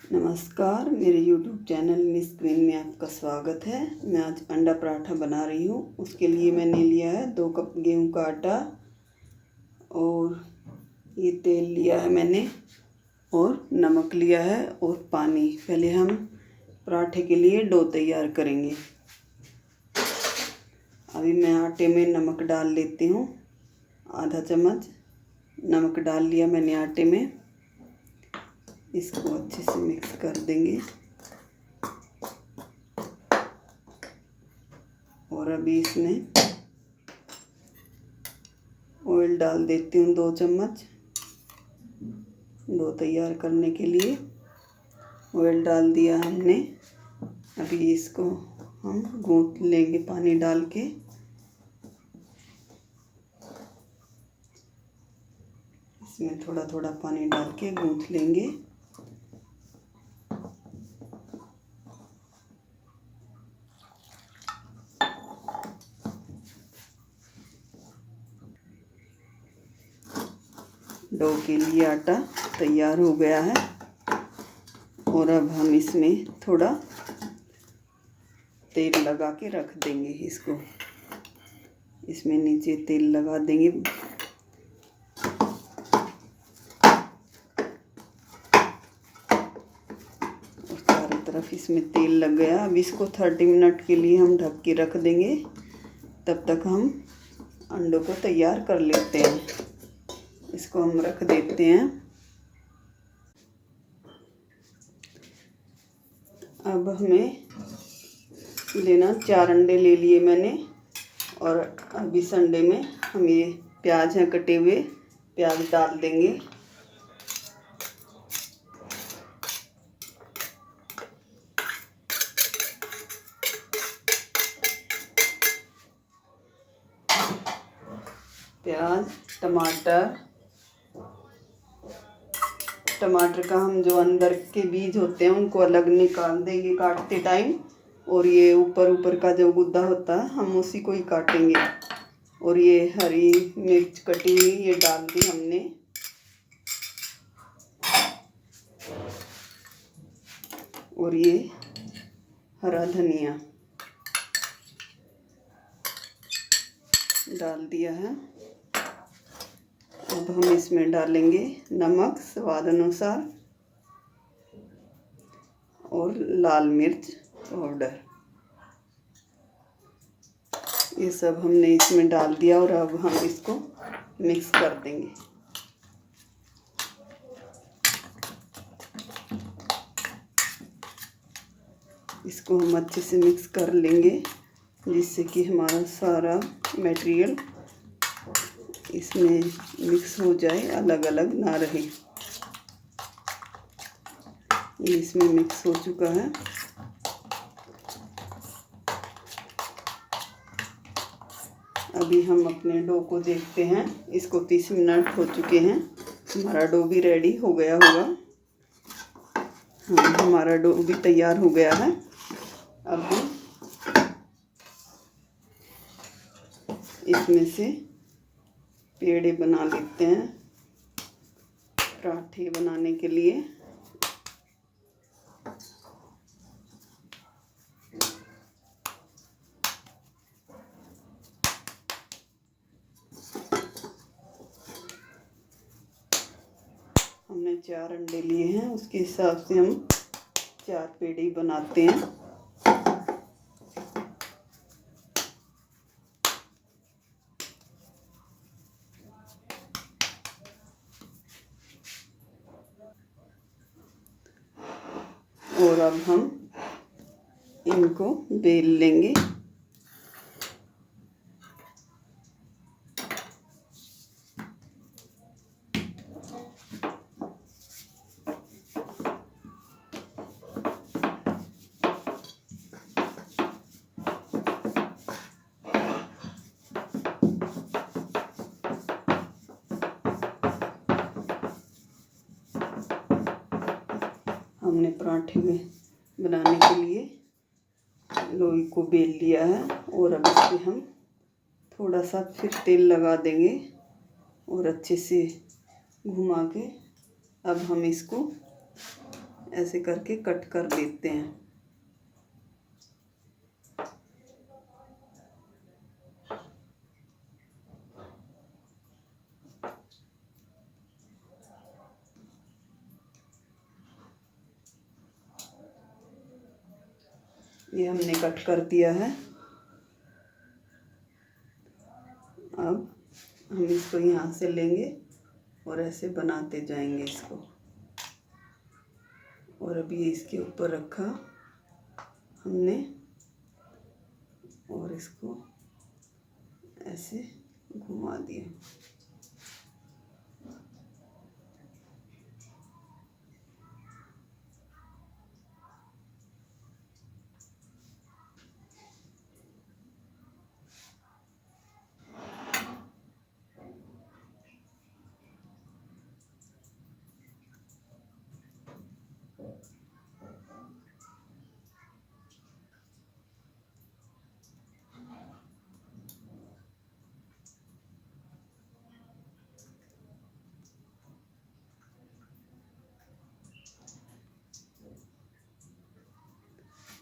नमस्कार, मेरे YouTube channel miss queen में आपका स्वागत है। मैं आज अंडा पराठा बना रही हूँ। उसके लिए मैंने लिया है 2 कप गेहूं का आटा और ये तेल लिया है मैंने और नमक लिया है और पानी। पहले हम पराठे के लिए डो तैयार करेंगे। अभी मैं आटे में नमक डाल लेती हूँ। आधा चम्मच नमक डाल लिया मैंने आटे में। इसको अच्छे से मिक्स कर देंगे और अभी इसमें ऑयल डाल देती हूँ 2 चम्मच डो तैयार करने के लिए। ऑयल डाल दिया हमने। अभी इसको हम गूंथ लेंगे पानी डाल के। इसमें थोड़ा थोड़ा पानी डाल के गूंथ लेंगे। डो के लिए आटा तैयार हो गया है और अब हम इसमें थोड़ा तेल लगा के रख देंगे। इसको इसमें नीचे तेल लगा देंगे। और चारों तरफ इसमें तेल लग गया। अब इसको 30 मिनट के लिए हम ढक के रख देंगे। तब तक हम अंडों को तैयार कर लेते हैं। इसको हम रख देते हैं। अब हमें लेना 4 अंडे ले लिए मैंने और अब इस अंडे में हम ये प्याज हैं कटे हुए प्याज डाल देंगे। प्याज टमाटर का हम जो अंदर के बीज होते हैं उनको अलग निकाल देंगे काटते टाइम। और ये ऊपर का जो गुद्दा होता है हम उसी को ही काटेंगे। और ये हरी मिर्च कटी हुई ये डाल दी हमने। और ये हरा धनिया डाल दिया है। अब हम इसमें डालेंगे नमक स्वाद अनुसार और लाल मिर्च पाउडर। ये सब हमने इसमें डाल दिया और अब हम इसको मिक्स कर देंगे। इसको हम अच्छे से मिक्स कर लेंगे जिससे कि हमारा सारा मटेरियल इसमें मिक्स हो जाए, अलग अलग ना रहे। ये इसमें मिक्स हो चुका है। अभी हम अपने डो को देखते हैं। इसको 30 मिनट हो चुके हैं। हमारा डो भी रेडी हो गया होगा। हाँ, हमारा डो भी तैयार हो गया है। अब हम इसमें से पेड़े बना लेते हैं पराठे बनाने के लिए। हमने 4 अंडे लिए हैं, उसके हिसाब से हम 4 पेड़े बनाते हैं। और अब हम इनको बेल लेंगे। हमने पराठे में बनाने के लिए लोई को बेल लिया है और अब इस पर हम थोड़ा सा फिर तेल लगा देंगे और अच्छे से घुमा के अब हम इसको ऐसे करके कट कर देते हैं। ये हमने कट कर दिया है। अब हम इसको यहाँ से लेंगे और ऐसे बनाते जाएंगे इसको। और अभी ये इसके ऊपर रखा हमने और इसको ऐसे घुमा दिया।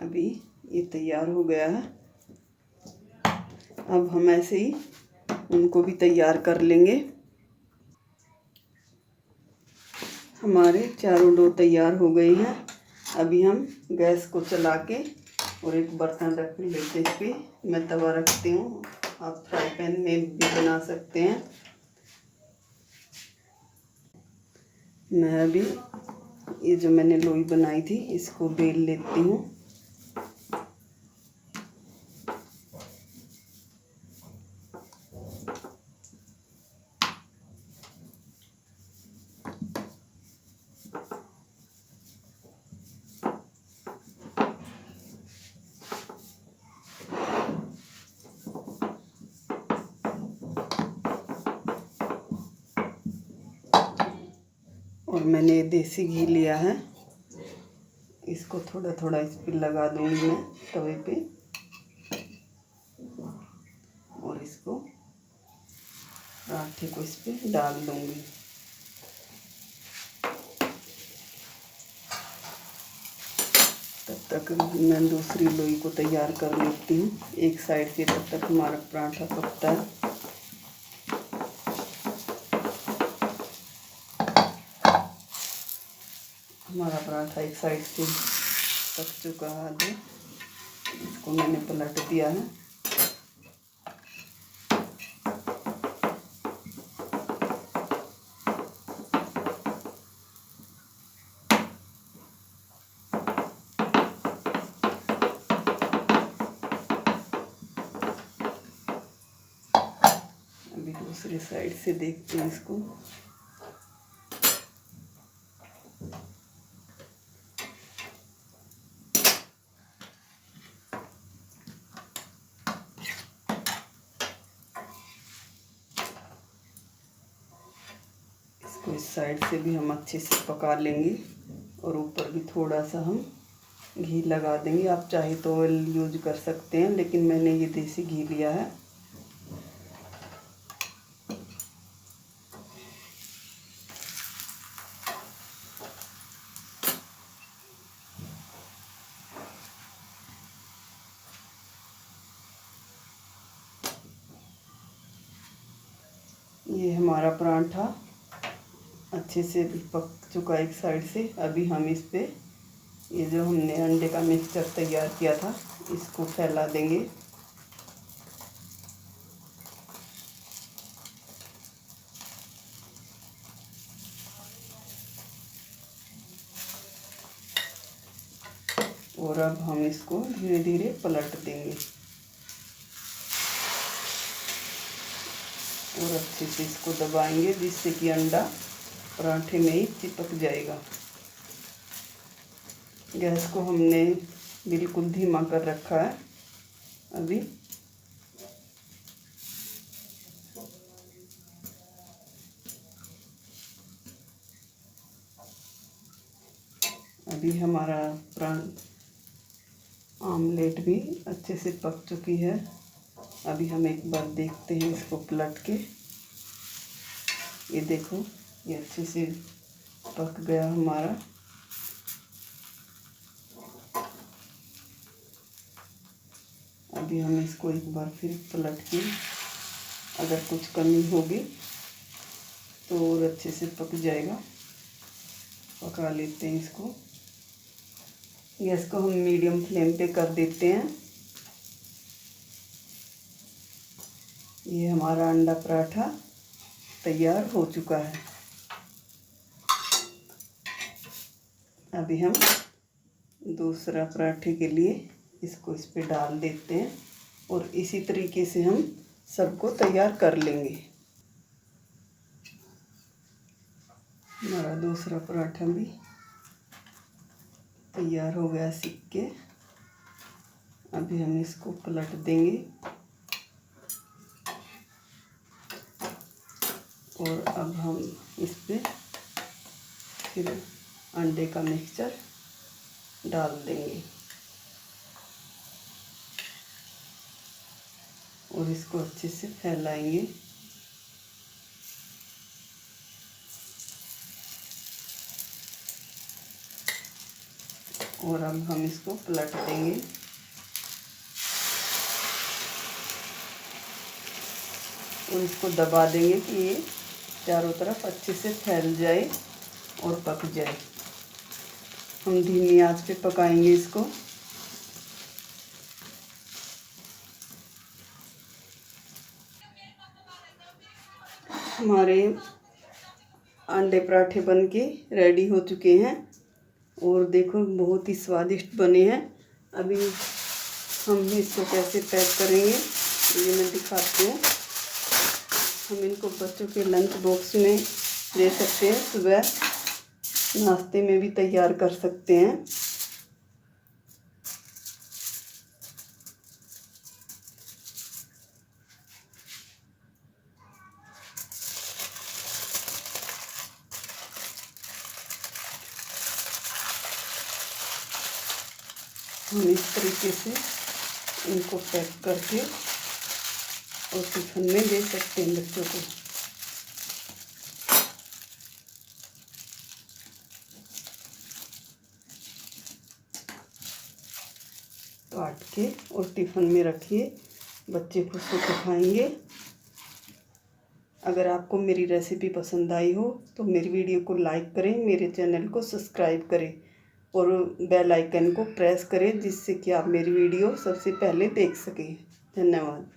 अभी ये तैयार हो गया है। अब हम ऐसे ही उनको भी तैयार कर लेंगे। हमारे चारों डो तैयार हो गए हैं। अभी हम गैस को चला के और एक बर्तन रख लेते हैं। इस पर मैं तवा रखती हूँ, आप फ्राई पैन में भी बना सकते हैं। मैं अभी ये जो मैंने लोई बनाई थी इसको बेल लेती हूँ। और मैंने देसी घी लिया है, इसको थोड़ा थोड़ा इस पर लगा दूंगी मैं तवे पे और इसको पराठे को इस पे डाल दूंगी। तब तक मैं दूसरी लोई को तैयार कर लेती हूँ एक साइड से, तब तक हमारा पराठा पकता है। हमारा पराठा एक साइड से पक चुका है, इसको मैंने पलट दिया है। अभी दूसरी साइड से देखते हैं इसको। इसको इस साइड से भी हम अच्छे से पका लेंगे और ऊपर भी थोड़ा सा हम घी लगा देंगे। आप चाहे तो ऑयल यूज कर सकते हैं, लेकिन मैंने ये देसी घी लिया है। ये हमारा पराठा अच्छे से पक चुका एक साइड से। अभी हम इस पे ये जो हमने अंडे का मिक्सचर तैयार किया था इसको फैला देंगे। और अब हम इसको धीरे धीरे पलट देंगे और अच्छे से इसको दबाएंगे, जिससे कि अंडा पराठे में ही चिपक जाएगा। गैस को हमने बिल्कुल धीमा कर रखा है। अभी हमारा आमलेट भी अच्छे से पक चुकी है। अभी हम एक बार देखते हैं इसको पलट के। ये देखो, ये अच्छे से पक गया हमारा। अभी हम इसको एक बार फिर पलट के, अगर कुछ कमी होगी तो और अच्छे से पक जाएगा। पका लेते हैं इसको। गैस को हम मीडियम फ्लेम पे कर देते हैं। ये हमारा अंडा पराठा तैयार हो चुका है। अभी हम दूसरा पराठे के लिए इसको इस पे डाल देते हैं और इसी तरीके से हम सबको तैयार कर लेंगे। हमारा दूसरा पराठा भी तैयार हो गया सिक के। अभी हम इसको पलट देंगे और अब हम इस पे फिर अंडे का मिक्सचर डाल देंगे और इसको अच्छे से फैलाएंगे। और अब हम इसको पलट देंगे और इसको दबा देंगे कि ये चारों तरफ अच्छे से फैल जाए और पक जाए। हम धीमी आंच पे पकाएंगे इसको। हमारे अंडे पराठे बनके रेडी हो चुके हैं और देखो बहुत ही स्वादिष्ट बने हैं। अभी हम भी इसको कैसे पैक करेंगे ये मैं दिखाती हूँ। हम इनको बच्चों के लंच बॉक्स में दे सकते हैं, सुबह नाश्ते में भी तैयार कर सकते हैं। हम इस तरीके से इनको पैक करके और टिफिन में दे सकते हैं बच्चों को। काट के और टिफिन में रखिए, बच्चे खुश होकर खाएंगे। अगर आपको मेरी रेसिपी पसंद आई हो तो मेरी वीडियो को लाइक करें, मेरे चैनल को सब्सक्राइब करें और बेल आइकन को प्रेस करें जिससे कि आप मेरी वीडियो सबसे पहले देख सकें। धन्यवाद।